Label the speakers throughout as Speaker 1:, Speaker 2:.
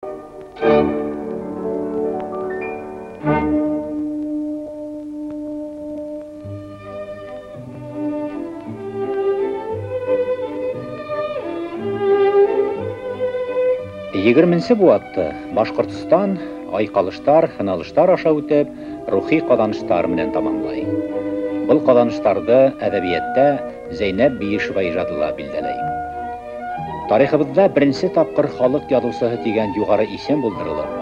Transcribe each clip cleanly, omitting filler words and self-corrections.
Speaker 1: 20-нче буатты Башкортстан айкалыштар, хыналыштар аша үтеп, рухи казаныштар менән тамамлай. Был казаныштарды әдәбиятта Зәйнәп Биишева иҗатында билдәләй. Тарихыбызда беренче тапкыр халык язучысы дигән югары исем булдырылып,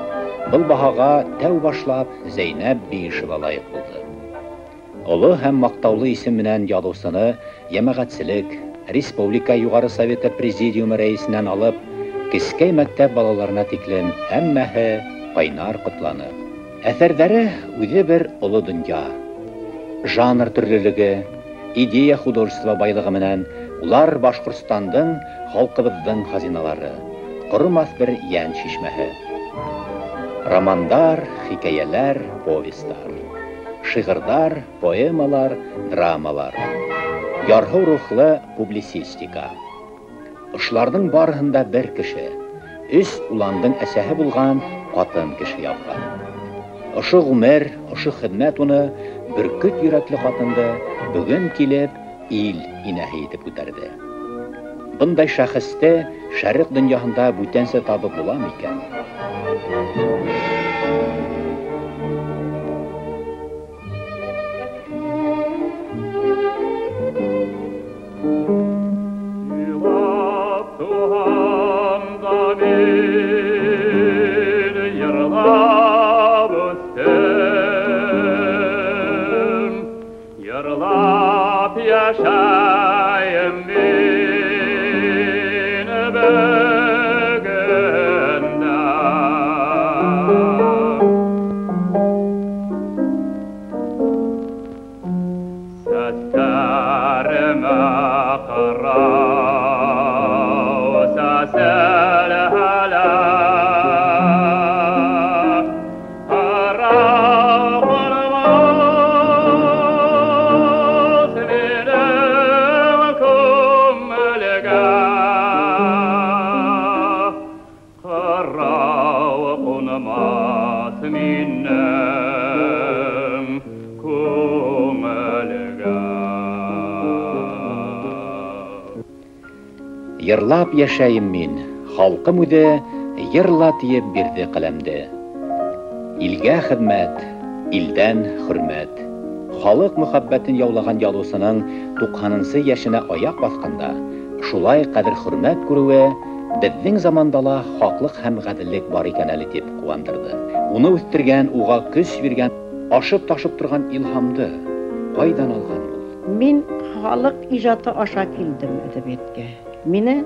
Speaker 1: был баһага тәү башлап Зәйнәп Биишева лайык булды. Олы һәм мактаулы исем менән язучыны җәмәгатьчелек, Республика Югары Советы Президиумы рәисеннән алып, кескәй мәктәп балаларына тиклем һәммәһе кайнар котланы. Әсәрләре үзе бер олы дөнья. Жанр төрлелеге, идея художество байлыгы менән улар Башкортстандың, халкыбыздың хазиналары, корымас бер ян шишмәһе. Романдар, хикәяләр, повестар, шигырьләр, поэмалар, драмалар, ярһу рухлы публицистика. Ошларның барыһында бер кеше, өч уландың әсәһе булган катын кеше язган. Ошы гомер, ошы хезмәт уны бөркет йөрәкле катынды бүген килеп ил инәһе итеп күтәрде. Бындай шәхесте шәрык дөньяһында бүтәнсә табып буламы икән? Йырлап яшәйм мин, халкым үзе йырла тиеп бирде каләмде. Илгә хезмәт, илдән хөрмәт. Халык мөхәббәтен яулаган язучының 90-нчы яшенә аяк басканда, шулай кадер-хөрмәт күрүе безнең замандала хаклык һәм гаделлек бар икән әле дип куандырды. Уны үстергән, уга көч биргән, ашып-ташып торган илһамды кайдан алган ул?
Speaker 2: Мин халык иҗаты аша килдем әдәбиятка. Мине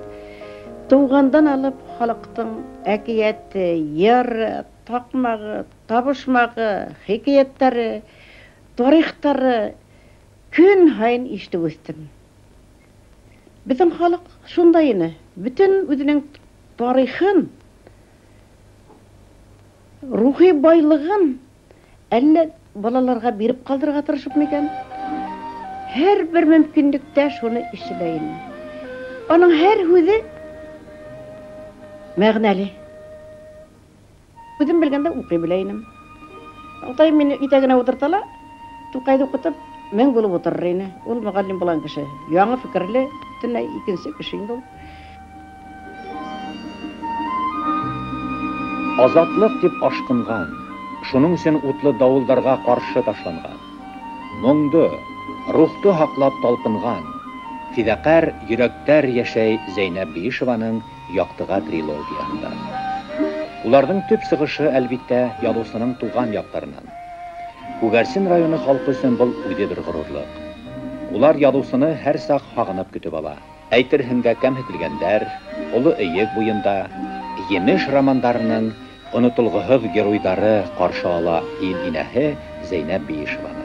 Speaker 2: тугандан алып халыктың әкияте, йыр, такмагы, табышмагы, хикаятлары, тарихтары көн һайын ишетеп үстем. Безнең халык шундай ине. Бүтән үзенең тарихын, рухи байлыгын әллә балаларга биреп калдырырга тырышып микән? Һәр бер мөмкинлектә шуны эшләйм. Аның һәр һүзе мәгънәле. Үзем белгәндә укый беләйнем. Алтай мине итәгенә утыртала, Тукайды укытып, мен булып утырыр ине. Ул мөгаллим булган кеше. Яңа фикерле, төнлә икенче кеше инде ул.
Speaker 1: Азатлык дип ашкынган, шуның өчен утлы давылларга каршы ташланган. Моңды, рухты хаклап талпынган, фидакар йөрәктәр яшәй Зәйнәп Биишеваның Яктыга трилогиясында. Уларның төп сыгышы әлбиттә язучының туган яктарыннан. Күгәрсен районы халкы өчен был үзе бер горурлык. Улар язучыны һәр сак хагынып көтеп ала. Әйтерһеңгә кәмһетелгәннәр, олы өйек буенда, емеш романдарының онытылгысыз геройдары каршы ала ил инәһе Зәйнәп Биишеваны.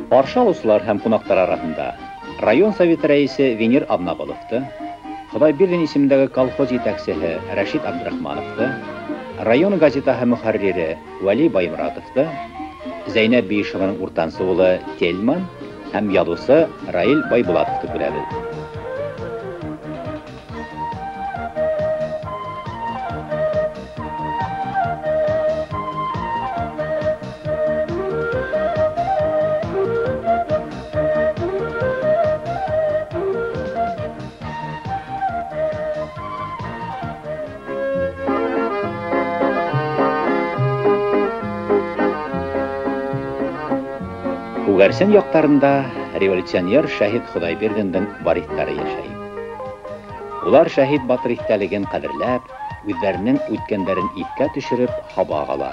Speaker 1: Каршы алучылар һәм кунактар арасында район советы рәисе Венер Абнабыловты, Худайбердин исемендәге колхоз җитәкчесе Рәшит Абдрахмановты, район газетаһы мөхәррире Вали Баймуратовты, Зәйнәп Биишеваның уртанчы улы Тельман һәм язучы Раил Байбулатовты күрәбез. Күгәрсен яктарында революционер шәһид Худайбердиндин варислары яшәй. Улар шәһид батыр истәлеген кадерләп, үзләренең үткәннәрен искә төшереп хабаг ала,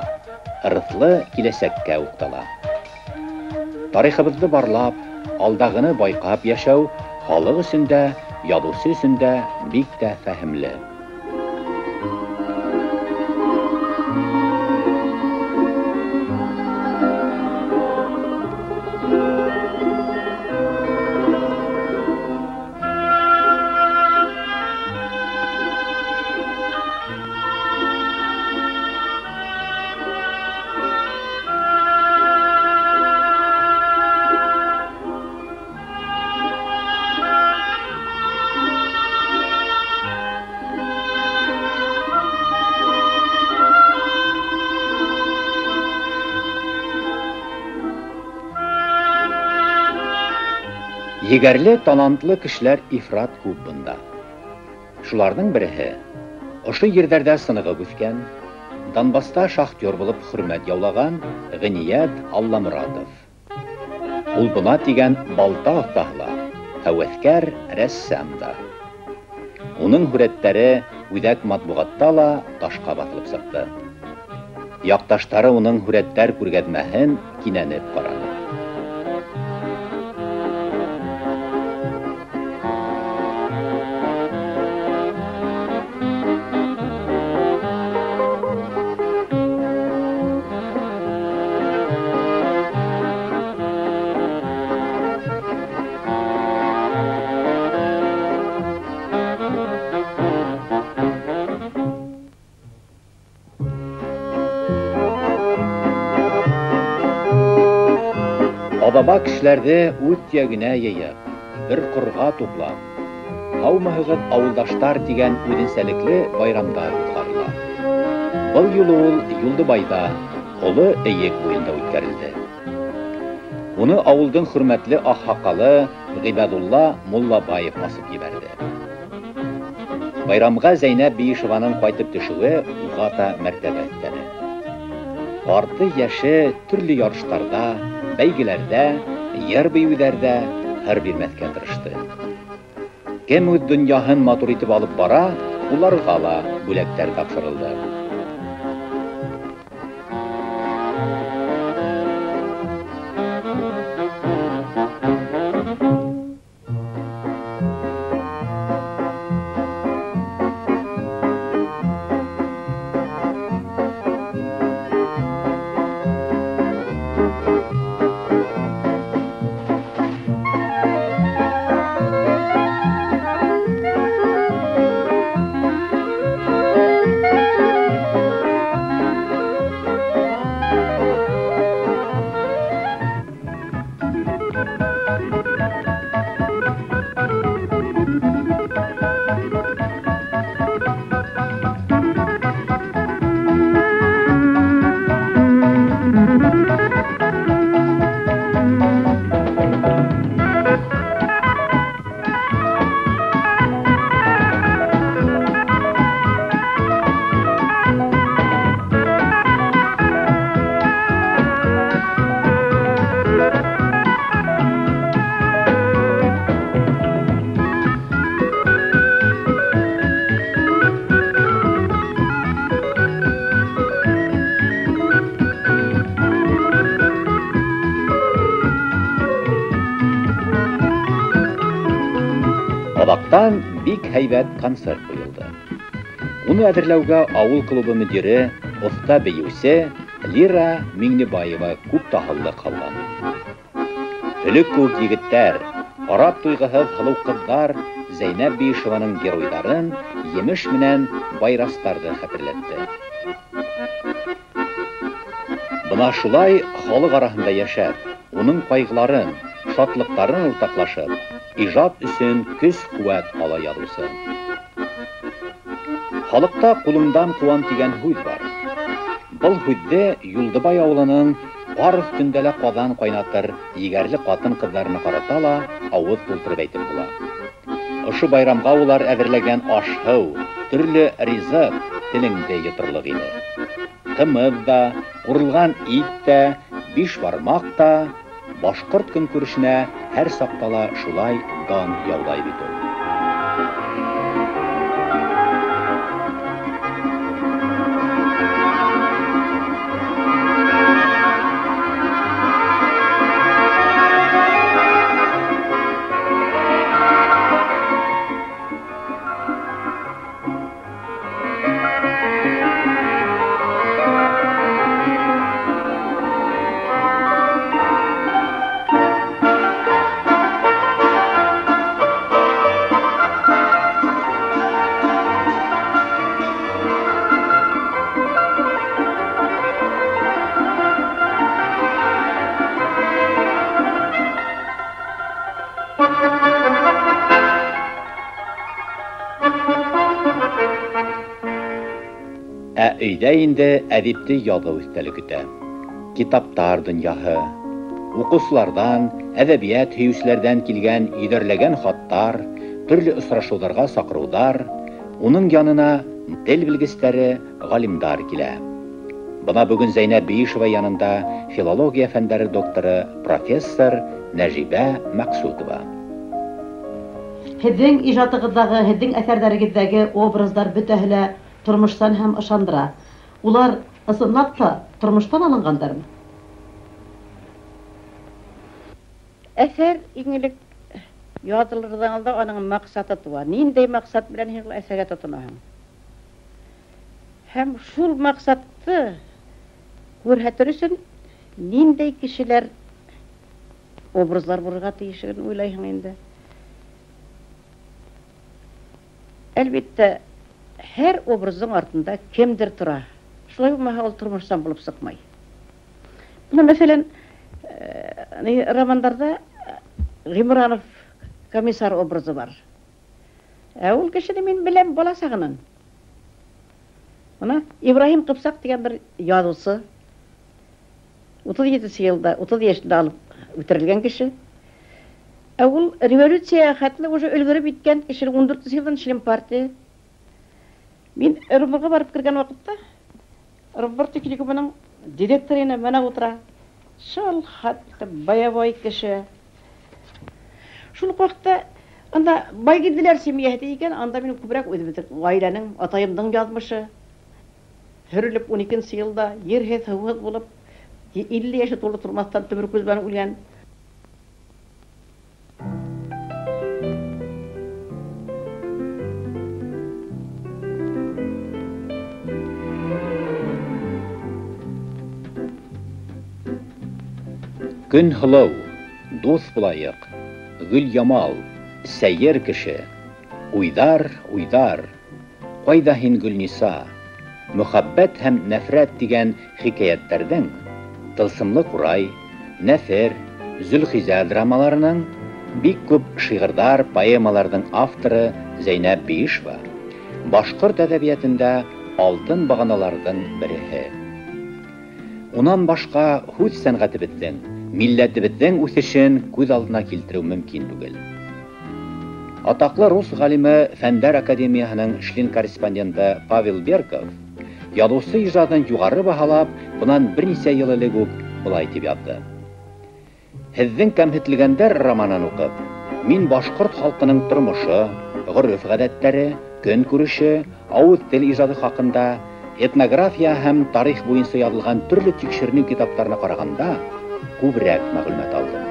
Speaker 1: ырыслы киләчәккә уктала. Тарихыбызны барлап, алдагыны байкап яшәү халык өчен дә, язучы өчен дә бик тә фәһемле. Егәрле, талантлы кешеләр ифрат күп бында. Шуларның береһе ошо ерләрдә сынығып үскән, Донбасста шахтер булып хөрмәт яулаган Гыният Алламуратов. Ул бына тигән балта остаһы, һәвәскәр рәссам да. Уның хүрәттәре үдәк матбугатта ла ташка басылып сыкты. Якташтары уның хүрәттәр күргәзмәһен кинәнеп карады. Баба кешеләрде үт ягына йыйып, бер кырга туплап, һаумыгыз авылдаштар дигән үзенчәлекле байрамдар уздырыла. Бу юлы ул Юлдыбайда, Олы Өйек буенда үткәрелде. Уны авылдың хөрмәтле ахһакалы Гыйбадулла Муллабаев басып җибәрде. Байрамга Зәйнәп Биишеваның кайтып төшүе угата мәртәбә өстәде. Арты яше төрле ярышларда, бәйгеләрдә, яр бәйгеләрдә һәр бирмәскә тырышты. Кем үз дөньяһын матур итеп алып бара, уларга ла бүләктәр тапшырылды. Адактан бик һәйбәт концерт куелды. Уны әзерләүгә авыл клубы мөдире, оста бейүче Лира Миңнебаева күп таһыллык кылган. Хөлек күк егеттәр, карап туйгыһыз һылыу кызлар Зәйнәп Биишеваның геройдарын, емеш менән байрастарды хәтерләтте. Бына шулай халык араһында яшәп, уның кайгыларын, шатлыктарын уртаклашып, иҗат өчен көч-куәт ала язучы. Халыкта кулымдан куан дигән һүз бар. Был һүзде Юлдыбай авылының пар өстендә казан кайнатыр, егәрле катын-кызларына карата ла авыз тултырып әйтеп була. Ошо байрамга улар әзерләгән аш-һыу, төрле ризык телеңдә йотырлык иде. Кымыз да, курылган ит тә, биш бармак та, башкорт көнкүрешенә һәр сактала шулай дан яулай бит ул. Өйдә инде әдипте язу өстәле көтә. Китаптар дөньяһы, укучылардан, әдәбият һөючеләрдән килгән йөдәрләгән хаттар, төрле очрашуларга сакырулар, уның янына тел белгечләре, галимдар килә. Бына бүген Зәйнәп Биишева янында филология фәннәре докторы, профессор Нәҗибә Мәксүтова.
Speaker 2: Һеҙҙең ижатығыҙҙағы, һеҙҙең әҫәрҙәрегеҙҙәге образдар бөтәһе лә тормоштан һәм ышандыра. Улар ысынлап та тормоштан алынғандармы? Әҫәр иңелек яҙылырҙан алда аның маҡсаты туа. Ниндәй маҡсат белән һин әҫәргә тотонаһың? Һәм шул маҡсатты күрһәтер өсөн ниндәй кешеләр образлар булырға тейешлеген уйлайһың инде? Әлбиттә, һәр образың артында кемдер тора. Шулай булмаһа, ул тормоштан булып сыҡмай. Бына, мәсәлән, романдарда Ғимранов комиссар образы бар. Ул кешене мин беләм бала сағынан. Бына Ибраһим Ҡыпсаҡ дигән бер яҙыусы, 37 йылда, 30 йәшендә алып үтерелгән кеше. Ул революция хәтле уже өлгөрөп иткән кеше, 14 йылдан член партия. Мин Ырымбурға барып кергән ваҡытта, Ырымбур техникумының директорына менә ултыра. Шул хәтле боевой кеше. Шул ваҡытта анда Байгиндиләр семьяһы икән, анда мин күберәк үҙебеҙҙең ғаиләнең, атайымдың яҙмышы. Һөрөлөп 12-нче йылда ерһеҙ, һыуһыҙ булып, 50 йәше тулы тормаҫтан туберкуз менән үлгән.
Speaker 1: Көнһылыу, дуҫ булайыҡ, Гөлйамал, сәйер кеше, уйҙар, ҡайҙа һин Гөлниса, мөхәббәт һәм нәфрәт дигән хикәйәттәрҙең, тылсымлы ҡурай, нәфер, Зөлхизә драмаларының, бик күп шиғырҙар, поэмаларҙың авторы Зәйнәп Биишева, башҡорт әҙәбиәтендә алтын бағаналарҙың береһе. Унан башҡа һүҙ сәнғәтебеҙҙең, милләтебеҙҙең үҫешен күҙ алдына килтереү мөмкин түгел. Атаҡлы рус ғалимы Фәндәр академияһының шлин корреспонденты Павел Берков яҙыусы ижадын юғары баһалап, бынан бер нисә йыл элек үк былай тип яҙҙы. Һеҙҙең кәмһетлегәндәр романын уҡып, мин башҡорт халҡының тормошо, ғөрөф-ғәҙәттәре, көнкүреше, ауыҙ тел ижады хаҡында, этнография һәм тарих буйынса яҙылған төрлө тикшеренеү китаптарына ҡарағанда күберәк мәғлүмәт алдым.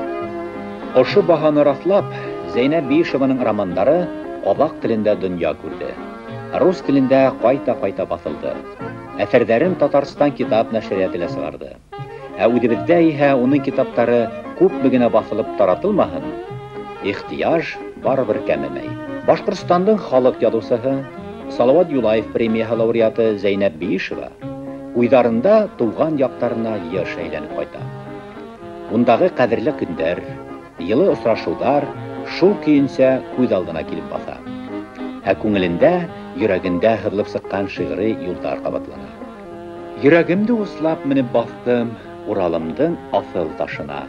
Speaker 1: Ошо баһаны раҫлап, Зәйнәп Биишеваның романдары ҡаҙаҡ телендә донъя күрҙе. Рус телендә ҡайта-ҡайта баҫылды. Әҫәрҙәрен Татарстан китап нәшриәте лә сығарҙы. Ә үҙебеҙҙә иһә уның китаптары күпме генә басылып таратылмаһын, ихтияж барыбер кәмемәй. Башкортстандың халык язучысы, Салават Юлаев премияһы лауреаты Зәйнәп Биишева уйдарында туган яктарына еш әйләнеп кайта. Ундагы кадерле көндәр, йылы очрашулар шул көенсә күз алдына килеп баса. Ә күңелендә, йөрәгендә хырлып сыккан шигъри юлдар кабатлана. Йөрәгемде услап менеп бастым Уралымдың асыл ташына.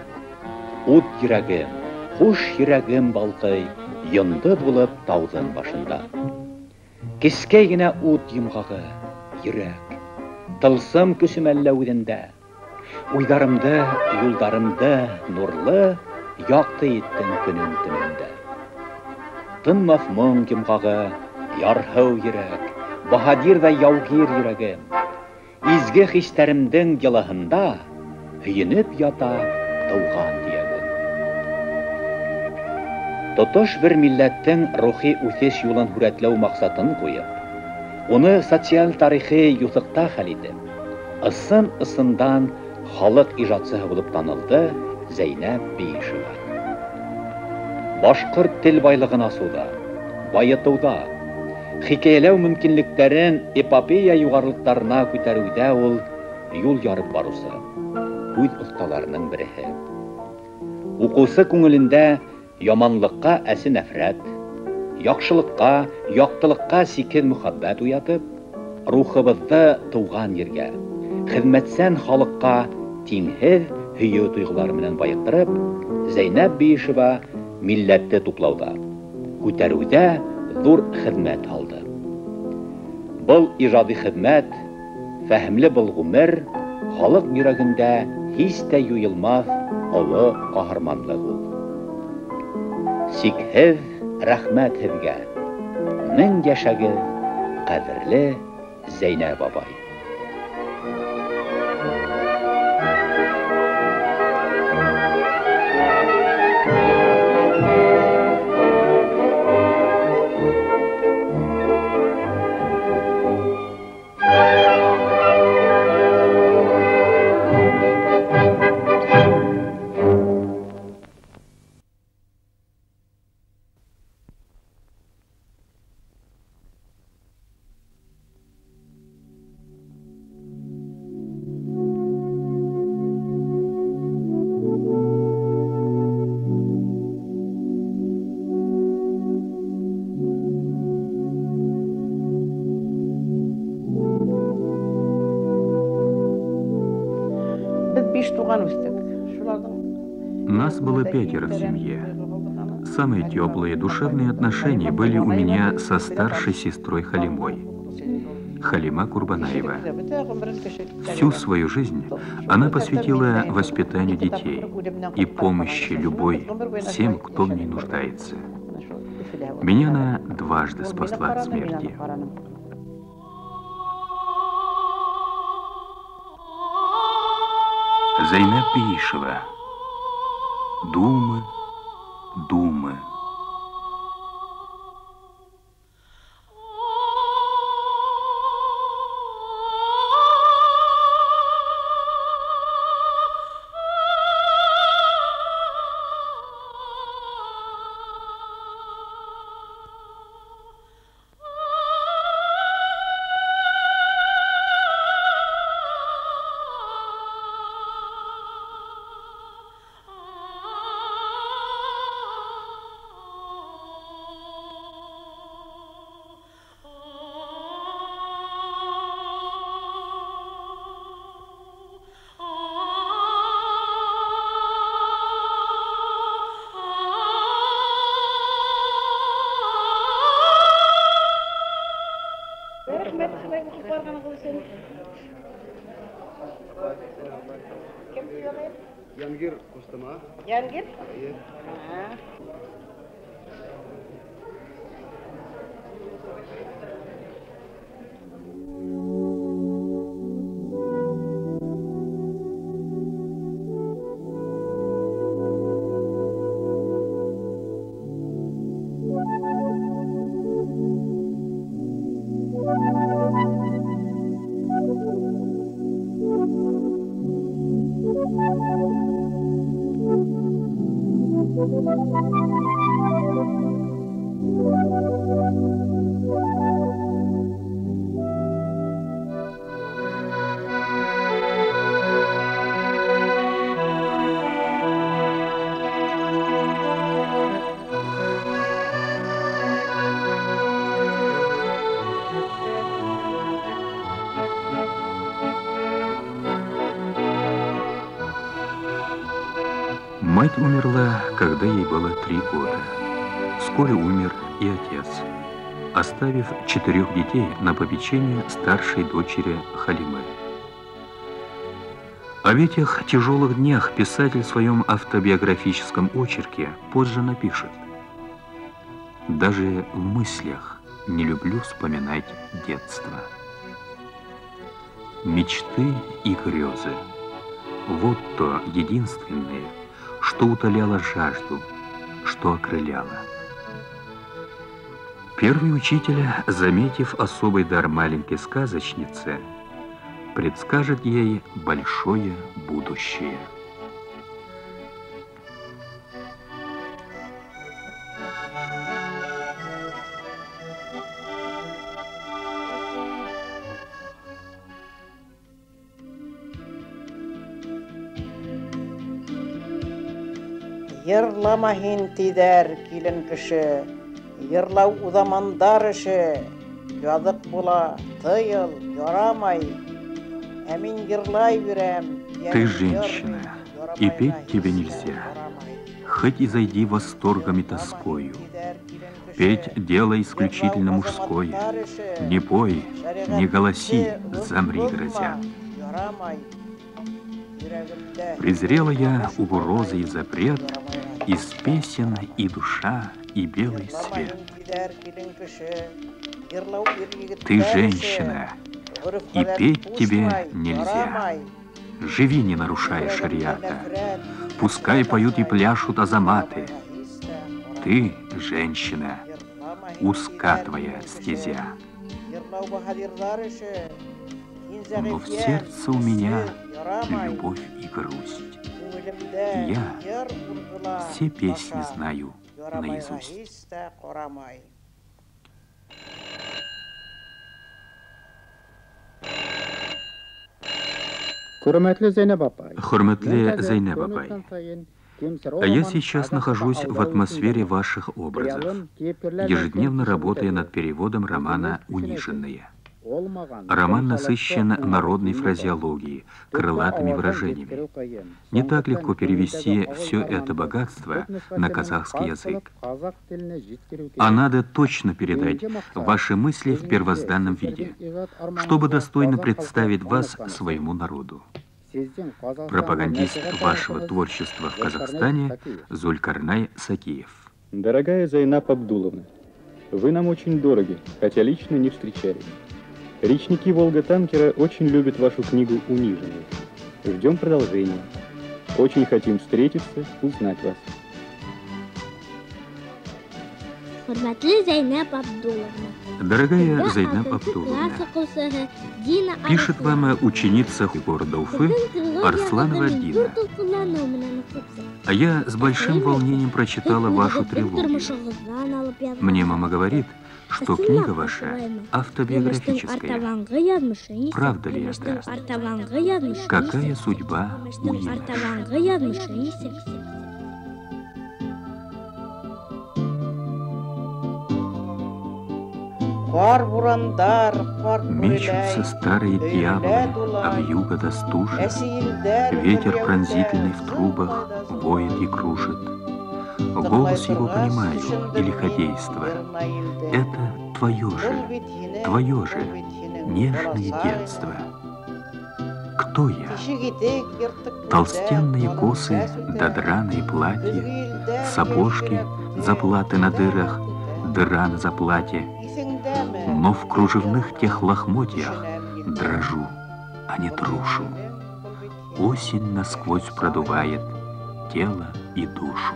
Speaker 1: Ут йөрәгем, хуш йөрәгем балкый, йонды булып тауның башында. Кескәй генә ут йомгагы, йөрәк, тылсым көсем әллә үҙендә. Уйдарымды, юлдарымды нурлы, яҡты иттең көнөн төнөндә. Тынмаҫ моң йомгагы, ярһыу йөрәк, баһадирҙай яугир йөрәгем. Изге хистәремдең йылыһында һөйөнөп ята тыуған диягем. Тотош бер милләттең рухи үҫеш юлын һүрәтләү маҡсатын ҡуйып, уны социаль тарихи юҫыҡта хәл итеп, ысын-ысындан халыҡ ижадсыһы булып танылды Зәйнәп Биишева. Башҡорт тел байлығын асыуҙа, байытыуҙа, хикәйәләү мөмкинлектәрен эпопея юғарылыҡтарына күтәреүҙә ул юл ярып барыусы, үҙ оҫталарының береһе. Уҡыусы күңелендә яманлыҡҡа әсе нәфрәт, яҡшылыҡҡа, яҡтылыҡҡа сикһеҙ мөхәббәт уятып, рухыбыҙҙы тыуған ергә, хеҙмәтсән халыҡҡа тиңһеҙ һөйөү тойғолары менән байыҡтырып, Зәйнәп Биишева милләтте туплауҙа, күтәреүҙә ҙур хеҙмәт алды. Был ижади хеҙмәт, фәһемле был ғүмер, халыҡ йөрәгендә һис тә юйылмаҫ оло ҡаһарманлыҡ ул. Сикһеҙ рәхмәт һеҙгә, мең йәшәгеҙ, ҡәҙерле Зәйнәп бабай.
Speaker 3: Нас было 5 в семье. Самые теплые душевные отношения были у меня со старшей сестрой Халимой, Халима Курбанаева. Всю свою жизнь она посвятила воспитанию детей и помощи любой всем, кто в ней нуждается. Меня она дважды спасла от смерти. Зәйнәп Биишева. Думы, думы.
Speaker 4: Янгир Кустама.
Speaker 2: Янгир?
Speaker 4: Iya.
Speaker 3: Мать умерла, когда ей было 3 года. Вскоре умер и отец, оставив 4 детей на попечение старшей дочери Халимы. Об этих тяжелых днях писатель в своем автобиографическом очерке позже напишет: «Даже в мыслях не люблю вспоминать детство. Мечты и грезы — вот то единственное, что утоляло жажду, что окрыляло». Первый учитель, заметив особый дар маленькой сказочницы, предскажет ей большое будущее.
Speaker 4: Йырламаһын тиҙәр килен кеше, йырлау уҙамандар эше, яҙыҡ була, тыйыл, ярамай, ә мин йырлай бирәм.
Speaker 3: Ты женщина, и петь тебе нельзя, хоть и зайди восторгом и тоскою. Петь — дело исключительно мужское, не пой, не голоси, замри, грозя. Презрела я угрозы и запрет, из песен и душа, и белый свет. Ты женщина, и петь тебе нельзя. Живи, не нарушая шариата, пускай поют и пляшут азаматы. Ты женщина, узка твоя стезя. Но в сердце у меня любовь и грусть. Я все песни знаю наизусть.
Speaker 1: Хурматлы Зайнаб апай.
Speaker 3: Хурматлы Зайнаб апай, а я сейчас нахожусь в атмосфере ваших образов, ежедневно работая над переводом романа «Униженные». Роман насыщен народной фразеологией, крылатыми выражениями. Не так легко перевести все это богатство на казахский язык. А надо точно передать ваши мысли в первозданном виде, чтобы достойно представить вас своему народу. Пропагандист вашего творчества в Казахстане Зулькарнай Сакиев.
Speaker 5: Дорогая Зайнаб Абдуловна, вы нам очень дороги, хотя лично не встречались. Речники Волга-танкера очень любят вашу книгу «Униженные». Ждем продолжения. Очень хотим встретиться, узнать вас.
Speaker 3: Дорогая Зайнаб Абдуловна, пишет вам ученица города Уфы Арсланова Дина. А я с большим волнением прочитала вашу трилогию. Мне мама говорит, что книга ваша автобиографическая. Правда ли это? Какая судьба у юноши? Мечутся старые дьяволы, обвьюга до стужи, ветер пронзительный в трубах воет и кружит. Голос его понимаю и лиходейство. Это твое же, нежное детство. Кто я? Толстенные косы да драные платья, сапожки, заплаты на дырах, дыра на заплате. Но в кружевных тех лохмотьях дрожу, а не трушу. Осень насквозь продувает тело и душу.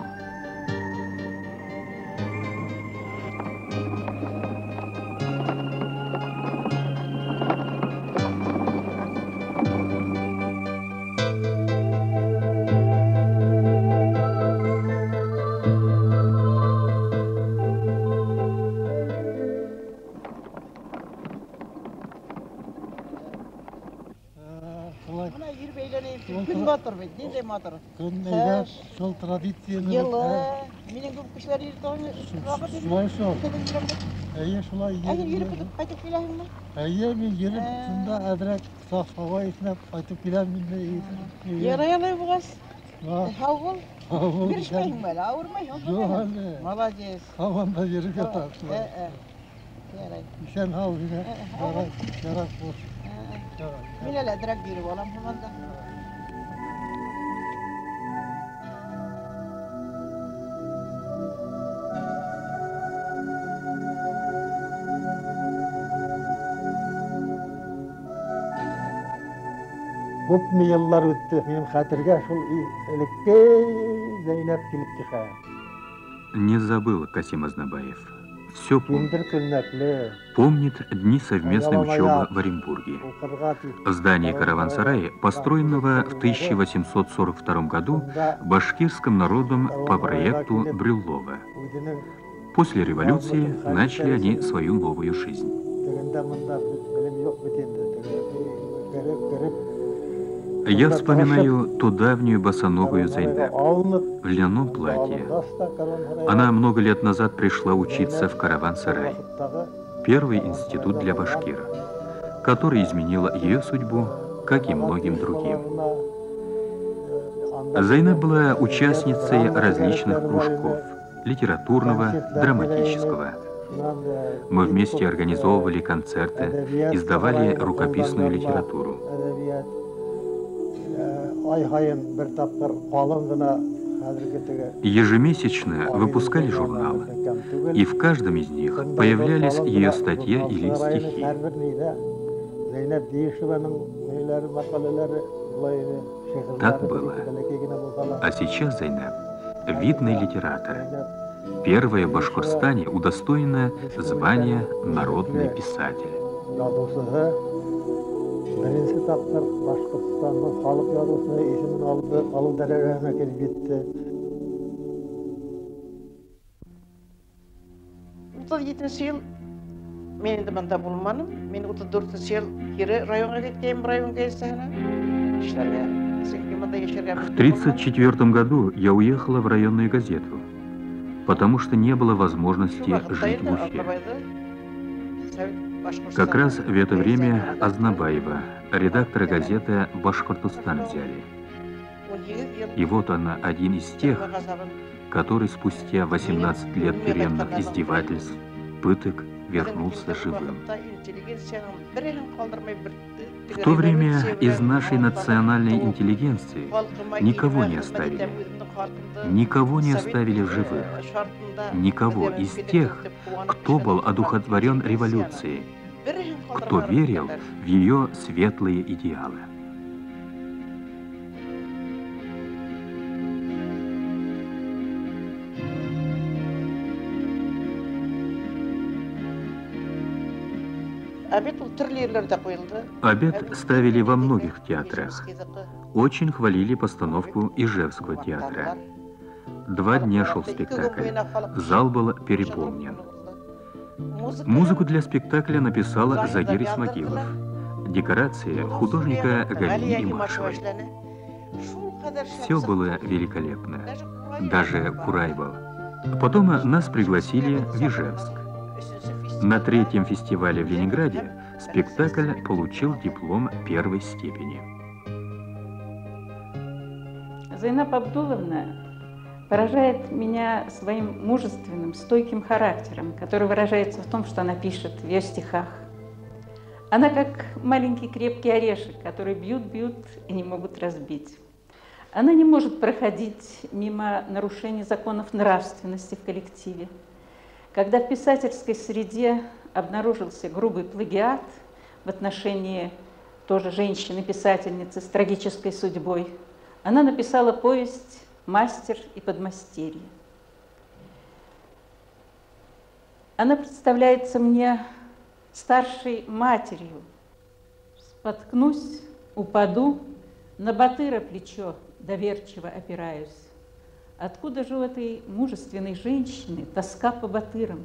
Speaker 4: Нидей матыр.
Speaker 6: Көннәйдә шул традицияны
Speaker 4: Йылы. Минең күп кешеләр иртән вакыт
Speaker 6: шулай шул.
Speaker 4: итеп.
Speaker 6: Әйе, шулай
Speaker 4: Әйе,
Speaker 6: йөреп
Speaker 4: йөреп
Speaker 6: йөреп.
Speaker 4: кайтып киләһеңме?
Speaker 6: Әйе, мин йөреп шунда әдрәк саф-һава исенеп кайтып киләм инде.
Speaker 4: Ярый алай бугаз.
Speaker 6: Ва,
Speaker 4: Һау бул.
Speaker 6: һау
Speaker 4: Биришмәйме әле? Авырмайсың.
Speaker 6: Юк әле.
Speaker 4: Молодец.
Speaker 6: Һаванда йөреп ятам.
Speaker 4: Ярай.
Speaker 6: Ишән һау гына. Ярай, ярай буш.
Speaker 4: Мин әле әдрәк биреп алам һаманда.
Speaker 6: Күпме еллар үтте, минем хәтергә шул элекке Зәйнәп килеп чыга.
Speaker 3: Не забыл Касим Азнабаев. Все помнит.
Speaker 6: Киндер көннәкле,
Speaker 3: Помнит дни совместной учебы в Оренбурге.
Speaker 6: укырга тип.
Speaker 3: Здание караван-сарая, построенного в 1842 году башкирским народом по проекту Брюллова.
Speaker 6: Үзенең
Speaker 3: После революции начали они свою новую жизнь.
Speaker 6: тегендә монда белем юк бит инде. Гәрәп
Speaker 3: Я вспоминаю ту давнюю босоногую Зайнаб в льняном платье. Она много лет назад пришла учиться в караван-сарай, первый институт для башкир, который изменил ее судьбу, как и многим другим. Зайнаб была участницей различных кружков – литературного, драматического. Мы вместе организовывали концерты, издавали рукописную литературу. Ежемесячно выпускали журналы, и в каждом из них появлялись ее статья или стихи. Так было. А сейчас Зайнаб – видный литератор. Первая в Башкортостане удостоена звания народный писатель.
Speaker 6: Беренче тапкыр Башкортстанның халык язучысы исемен алу дәрәҗәсенә килеп җитте.
Speaker 2: 37 ел мен инде монда булмадым. Мен 34 ел кире районга киткән, районга эшләргә.
Speaker 3: В 1934 году я уехала в районную газету, потому что не было возможности жить в Уфе. Как раз в это время Азнабаева, редактора газеты «Башкортостан» взяли. И вот она, один из тех, который спустя 18 лет тюремных издевательств, пыток, вернулся живым. В то время из нашей национальной интеллигенции никого не оставили. Никого не оставили в живых. Никого из тех, кто был одухотворен революцией, кто верил в ее светлые идеалы. Обед ставили во многих театрах. Очень хвалили постановку Ижевского театра. 2 дня шел спектакль. Зал был переполнен. Музыку для спектакля написала Загир Исмагилов. Декорации художника Галини Имашевой. Все было великолепно. Даже Курай был. Потом нас пригласили в Ижевск. На 3-м фестивале в Ленинграде спектакль получил диплом 1-й степени.
Speaker 7: Зайнаб Абдуловна поражает меня своим мужественным, стойким характером, который выражается в том, что она пишет в ее стихах. Она как маленький крепкий орешек, который бьют и не могут разбить. Она не может проходить мимо нарушений законов нравственности в коллективе. Когда в писательской среде обнаружился грубый плагиат в отношении тоже женщины-писательницы с трагической судьбой, она написала повесть «Мастер и подмастерье». Она представляется мне старшей матерью. Споткнусь, упаду, на Батыра плечо доверчиво опираюсь. Откуда же у этой мужественной женщины тоска по Батырам?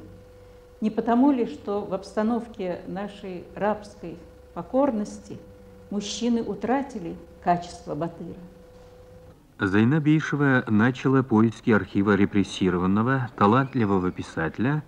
Speaker 7: Не потому ли, что в обстановке нашей рабской покорности мужчины утратили качество Батыра?
Speaker 3: Зайнаб Бейшева начала поиски архива репрессированного, талантливого писателя